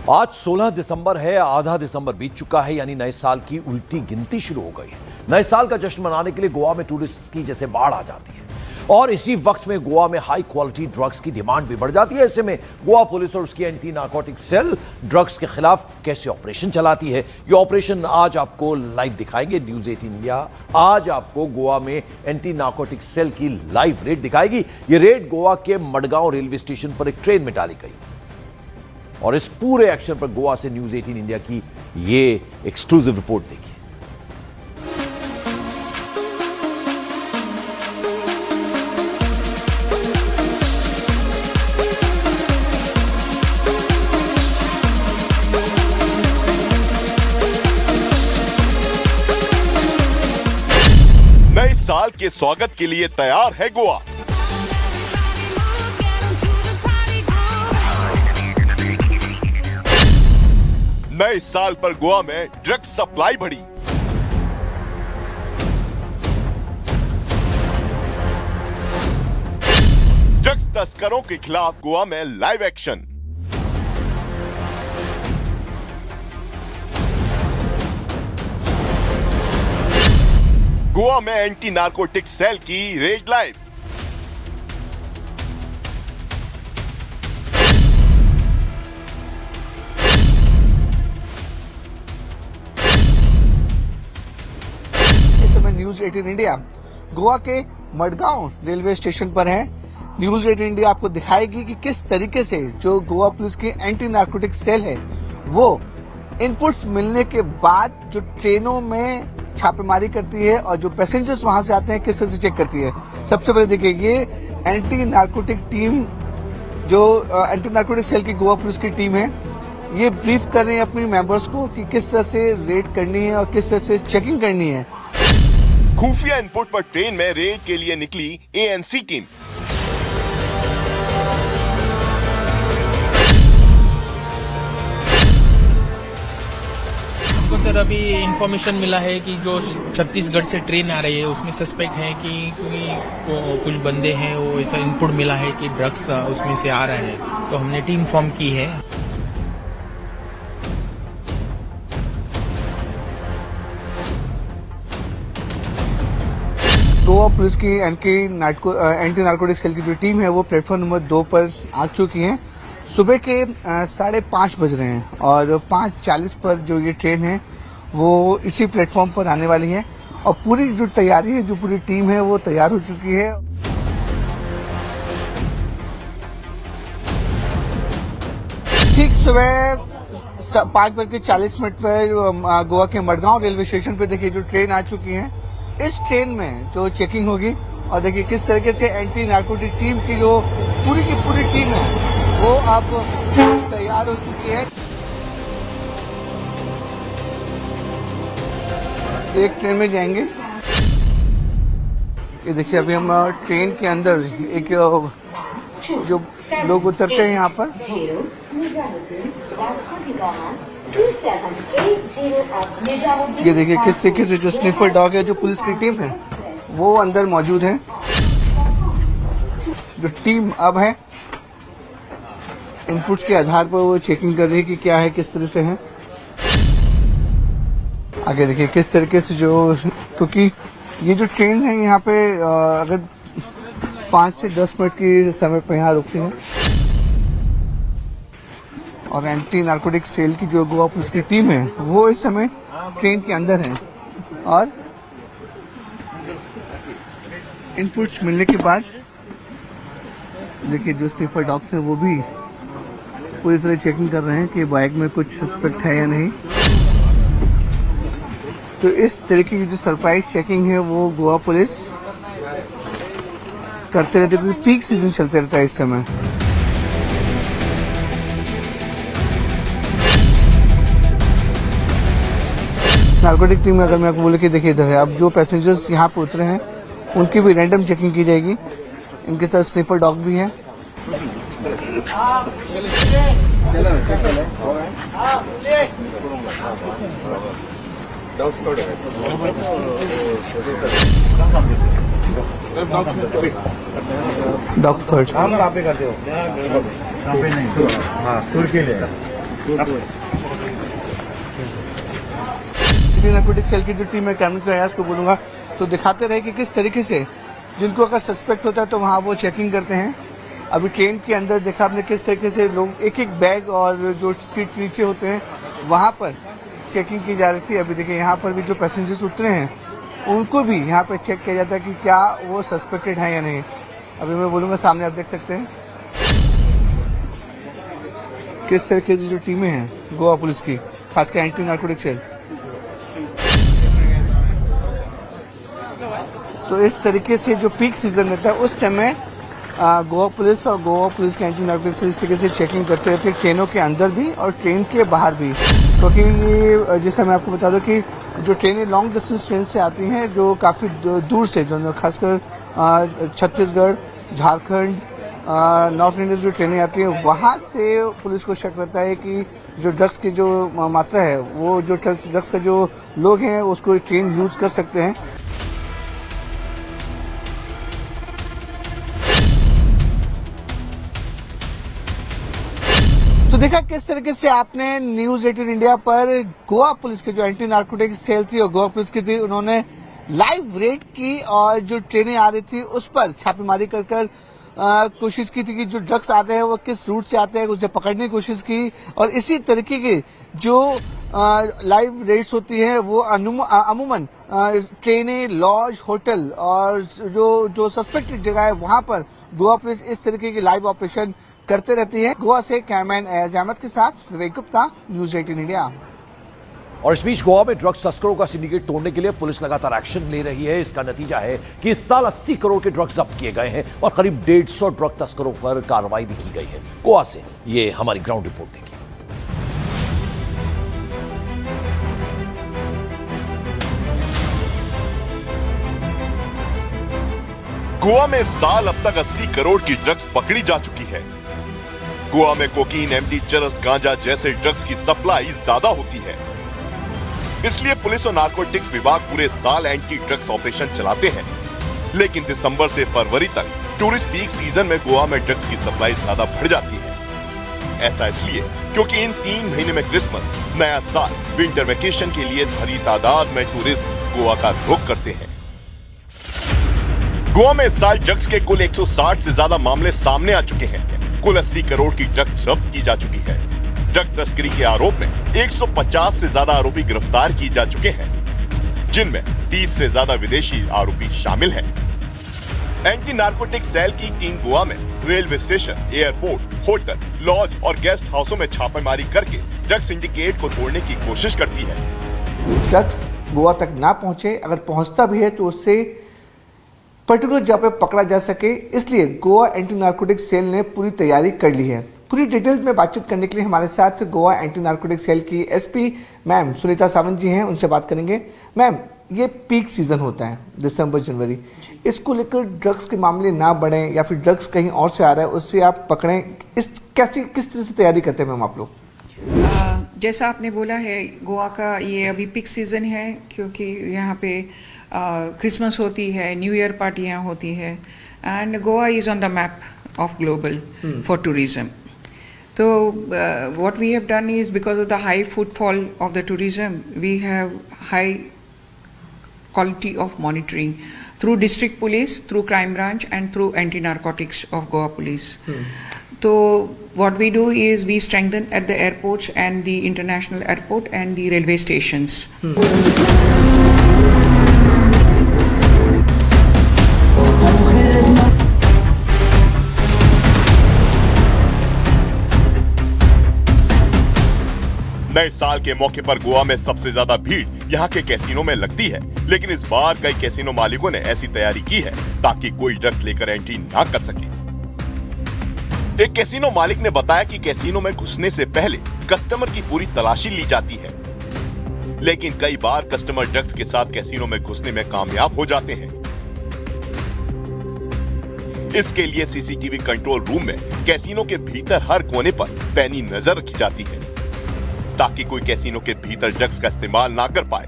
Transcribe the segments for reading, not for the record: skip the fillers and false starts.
आज 16 दिसंबर है, आधा दिसंबर बीत चुका है, यानी नए साल की उल्टी गिनती शुरू हो गई है। नए साल का जश्न मनाने के लिए गोवा में टूरिस्ट की जैसे बाढ़ आ जाती है और इसी वक्त में गोवा में हाई क्वालिटी ड्रग्स की डिमांड भी बढ़ जाती है। ऐसे में गोवा पुलिस और उसकी एंटी नार्कोटिक सेल ड्रग्स के खिलाफ कैसे ऑपरेशन चलाती है, ये ऑपरेशन आज आपको लाइव दिखाएंगे न्यूज़ 18 इंडिया। आज आपको गोवा में एंटी नार्कोटिक सेल की लाइव रेड दिखाएगी। ये रेड गोवा के मडगांव रेलवे स्टेशन पर एक ट्रेन में डाली गई और इस पूरे एक्शन पर गोवा से न्यूज़ 18 इंडिया की ये एक्सक्लूसिव रिपोर्ट देखिए। नए साल के स्वागत के लिए तैयार है गोवा। नए साल पर गोवा में ड्रग्स सप्लाई बढ़ी। ड्रग्स तस्करों के खिलाफ गोवा में लाइव एक्शन। गोवा में एंटी नार्कोटिक सेल की raid live. News 18 India Goa के मडगांव रेलवे स्टेशन पर है। न्यूज़ 18 इंडिया आपको दिखाएगी कि किस तरीके से जो गोवा पुलिस की एंटी नार्कोटिक सेल है वो इनपुट्स मिलने के बाद जो ट्रेनों में छापेमारी करती है और जो पैसेंजर्स वहां से आते हैं किस तरह से चेक करती है। सबसे पहले देखिए ये एंटी नार्कोटिक टीम जो एंटी नार्कोटिक सेल की गोवा पुलिस की टीम है, ये ब्रीफ कर रही है अपनी मेंबर्स को कि किस तरह से रेड करनी है और किस तरह से चेकिंग करनी है। खुफिया इनपुट पर ट्रेन में रेड के लिए निकली एएनसी टीम। हमको सर अभी इंफॉर्मेशन मिला है कि जो छत्तीसगढ़ से ट्रेन आ रही है उसमें सस्पेक्ट है कि कुछ बंदे हैं, वो ऐसा इनपुट मिला है कि ड्रग्स उसमें से आ रहे हैं, तो हमने टीम फॉर्म की है। गोवा पुलिस की एंटी नार्कोटिक सेल की जो टीम है वो प्लेटफॉर्म नंबर 2 पर आ चुकी है। सुबह के 5:30 बज रहे हैं और 5:40 पर जो ये ट्रेन है वो इसी प्लेटफॉर्म पर आने वाली है और पूरी जो तैयारी है, जो पूरी टीम है वो तैयार हो चुकी है। ठीक सुबह 5:40 पर गोवा के मडगांव रेलवे स्टेशन पर देखिए जो ट्रेन आ चुकी है। इस ट्रेन में जो चेकिंग होगी और देखिए किस तरीके से एंटी नार्कोटिक टीम की जो पूरी की पूरी टीम है वो अब तैयार हो चुकी है। एक ट्रेन में जाएंगे। ये देखिए अभी हम ट्रेन के अंदर एक जो लोग उतरते हैं यहाँ पर, ये देखिए किस तरीके से जो स्निफर डॉग है, जो पुलिस की टीम है वो अंदर मौजूद है। जो टीम अब है इनपुट्स के आधार पर वो चेकिंग कर रही है कि क्या है, किस तरह से है। आगे देखिए किस तरीके से जो, क्योंकि ये जो ट्रेन है यहाँ पे अगर 5 से 10 मिनट की समय पर यहाँ रुकती है और एंटी नार्कोटिक सेल की जो गोवा पुलिस की टीम है वो इस समय ट्रेन के अंदर है और इनपुट्स मिलने के बाद देखिए जो स्निफर डॉग्स हैं वो भी पूरी तरह चेकिंग कर रहे हैं कि बाइक में कुछ सस्पेक्ट है या नहीं। तो इस तरीके की जो सरप्राइज चेकिंग है वो गोवा पुलिस करते रहते, क्योंकि पीक सीजन चलते रहता है इस समय। नार्कोटिक टीम में अगर मैं आपको बोले कि देखिए इधर है, अब जो पैसेंजर्स यहाँ पे उतरे हैं उनकी भी रैंडम चेकिंग की जाएगी। इनके साथ स्निफर डॉग भी है। डॉक्टर आप ही करते हो? नहीं, हाँ टूर के लिए नारकोटिक सेल की जो टीम है कैमरे का उसको बोलूंगा तो दिखाते रहे कि किस तरीके से जिनको अगर सस्पेक्ट होता है तो वहाँ वो चेकिंग करते हैं। अभी ट्रेन के अंदर देखा आपने किस तरीके से लोग एक एक बैग और जो सीट नीचे होते हैं वहाँ पर चेकिंग की जा रही थी। अभी देखिए यहाँ पर भी जो पैसेंजर्स उतरे हैं उनको भी यहाँ पे चेक किया जाता है कि क्या वो सस्पेक्टेड है या नहीं। अभी मैं बोलूंगा सामने आप देख सकते हैं किस तरीके से जो टीमें हैं गोवा पुलिस की, खासकर एंटी नारकोटिक सेल, तो इस तरीके से जो पीक सीजन रहता है उस समय गोवा पुलिस और गोवा पुलिस के एंटी नारकोटिक सेल इस तरीके से चेकिंग करते रहते हैं, ट्रेनों के अंदर भी और ट्रेन के बाहर भी। क्योंकि ये जैसे मैं आपको बता दूं कि जो ट्रेनें लॉन्ग डिस्टेंस ट्रेन से आती हैं जो काफ़ी दूर से, जो खासकर छत्तीसगढ़, झारखंड, नॉर्थ इंडिया से जो ट्रेनें आती हैं वहाँ से पुलिस को शक रहता है कि जो ड्रग्स की जो मात्रा है वो जो ड्रग्स का जो लोग हैं उसको ट्रेन यूज कर सकते हैं। तो देखा किस तरीके से आपने न्यूज 18 इंडिया पर गोवा पुलिस के जो एंटी नारकोटिक सेल थी और गोवा पुलिस की थी, उन्होंने लाइव रेड की और जो ट्रेनें आ रही थी उस पर छापेमारी कर कोशिश की थी कि जो ड्रग्स आते हैं वो किस रूट से आते हैं उसे पकड़ने की कोशिश की। और इसी तरीके की जो लाइव रेड्स होती हैं वो अमूमन ट्रेनें, लॉज, होटल और जो सस्पेक्टेड जगह है वहां पर गोवा पुलिस इस तरीके की लाइव ऑपरेशन करते रहती है। गोवा से कैमरामैन एजाज अहमद के साथ विवेक गुप्ता, न्यूज 18 इंडिया। और इस बीच गोवा में ड्रग्स तस्करों का सिंडिकेट तोड़ने के लिए पुलिस लगातार एक्शन ले रही है। इसका नतीजा है कि इस साल 80 करोड़ के ड्रग्स जब्त किए गए हैं और करीब 150 ड्रग तस्करों पर कार्रवाई भी की गई है। गोवा से ये हमारी ग्राउंड रिपोर्ट देखिए। गोवा में इस साल अब तक 80 करोड़ की ड्रग्स पकड़ी जा चुकी है। गोवा में कोकीन, एमडी, चरस, गांजा जैसे ड्रग्स की सप्लाई ज्यादा होती है, इसलिए पुलिस और नारकोटिक्स विभाग पूरे साल एंटी ड्रग्स ऑपरेशन चलाते हैं। लेकिन दिसंबर से फरवरी तक टूरिस्ट पीक सीजन में गोवा में ड्रग्स की सप्लाई ज्यादा बढ़ जाती है। ऐसा इसलिए क्योंकि इन 3 महीने में क्रिसमस, नया साल, विंटर वेकेशन के लिए भारी तादाद में टूरिस्ट गोवा का रुख करते हैं। गोवा में इस साल ड्रग्स के कुल 160 से ज्यादा मामले सामने आ चुके हैं। कुल 80 करोड़ की ड्रग्स जब्त की जा चुकी है। ड्रग तस्करी के आरोप में 150 से ज्यादा आरोपी गिरफ्तार किए जा चुके हैं, जिनमें 30 से ज्यादा विदेशी आरोपी शामिल हैं। एंटी नारकोटिक सेल की टीम गोवा में railway station, airport, hotel, lodge और गेस्ट हाउसों में छापेमारी करके ड्रग्स सिंडिकेट को तोड़ने की कोशिश करती है। ड्रग्स गोवा तक ना पहुंचे, अगर पहुंचता भी है तो उससे पर्टिकुलर जगह पे पकड़ा जा सके, इसलिए गोवा एंटी नारकोटिक सेल ने पूरी तैयारी कर ली है। पूरी डिटेल में बातचीत करने के लिए हमारे साथ गोवा एंटी नारकोटिक सेल की एसपी मैम सुनीता सावंत जी हैं, उनसे बात करेंगे। मैम, ये पीक सीजन होता है दिसंबर जनवरी, इसको लेकर ड्रग्स के मामले ना बढ़ें या फिर ड्रग्स कहीं और से आ रहा है उससे आप पकड़ें, किस तरह से तैयारी करते हैं मैम आप लोग? जैसा आपने बोला है, गोवा का ये अभी पीक सीजन है क्योंकि यहाँ पे क्रिसमस होती है, न्यू ईयर पार्टियाँ होती है and Goa is on the map of global for tourism. So what we have done is, because of the high footfall of the tourism, we have high quality of monitoring through district police, through crime branch and through anti-narcotics of Goa police. So what we do is we strengthen at the airports and the international airport and the railway stations. नए साल के मौके पर गोवा में सबसे ज्यादा भीड़ यहाँ के कैसीनो में लगती है, लेकिन इस बार कई कैसीनो मालिकों ने ऐसी तैयारी की है ताकि कोई ड्रग्स लेकर एंट्री ना कर सके। एक कैसीनो मालिक ने बताया कि कैसीनो में घुसने से पहले कस्टमर की पूरी तलाशी ली जाती है, लेकिन कई बार कस्टमर ड्रग्स के साथ कैसीनो में घुसने में कामयाब हो जाते हैं। इसके लिए सीसीटीवी कंट्रोल रूम में कैसीनो के भीतर हर कोने पर पैनी नजर रखी जाती है ताकि कोई कैसीनो के भीतर ड्रग्स का इस्तेमाल ना कर पाए।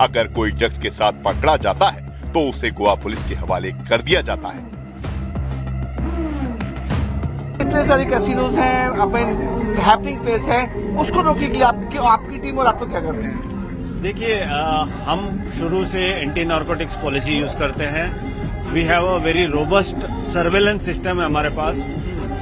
अगर कोई ड्रग्स के साथ पकड़ा जाता है तो उसे गोवा पुलिस के हवाले कर दिया जाता है। इतने सारे कैसीनोज हैं, अपन हैपनिंग प्लेस है, उसको रोकने के लिए आपकी टीम और आप लोग क्या करते हैं? देखिए, हम शुरू से एंटी नार्कोटिक्स पॉलिसी यूज करते हैं। We have a very robust surveillance system है हमारे पास।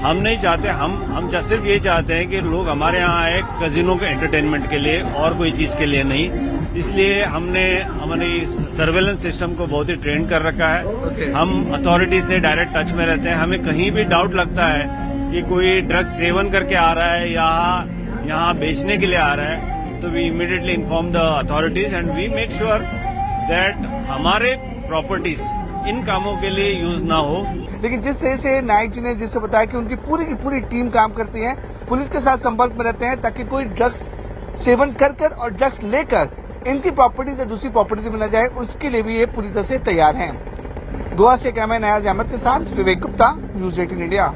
हम नहीं चाहते, हम सिर्फ ये चाहते हैं कि लोग हमारे यहाँ आए कजिनो के एंटरटेनमेंट के लिए और कोई चीज के लिए नहीं। इसलिए हमने हमारी सर्वेलेंस सिस्टम को बहुत ही ट्रेन कर रखा है। हम अथॉरिटी से डायरेक्ट टच में रहते हैं। हमें कहीं भी डाउट लगता है कि कोई ड्रग्स सेवन करके आ रहा है या यहाँ बेचने के लिए आ रहा है, तो we immediately inform the authorities and we make sure that हमारे प्रॉपर्टीज इन कामों के लिए यूज ना हो। लेकिन जिस तरह से नायक जी ने जिससे बताया कि उनकी पूरी की पूरी टीम काम करती है, पुलिस के साथ संपर्क में रहते हैं ताकि कोई ड्रग्स सेवन कर और ड्रग्स लेकर इनकी प्रॉपर्टी से दूसरी प्रॉपर्टी में न जाए, उसके लिए भी ये पूरी तरह से तैयार हैं। गोवा से कैमरा नयाज अहमद के साथ विवेक गुप्ता, न्यूज़ 18 इंडिया।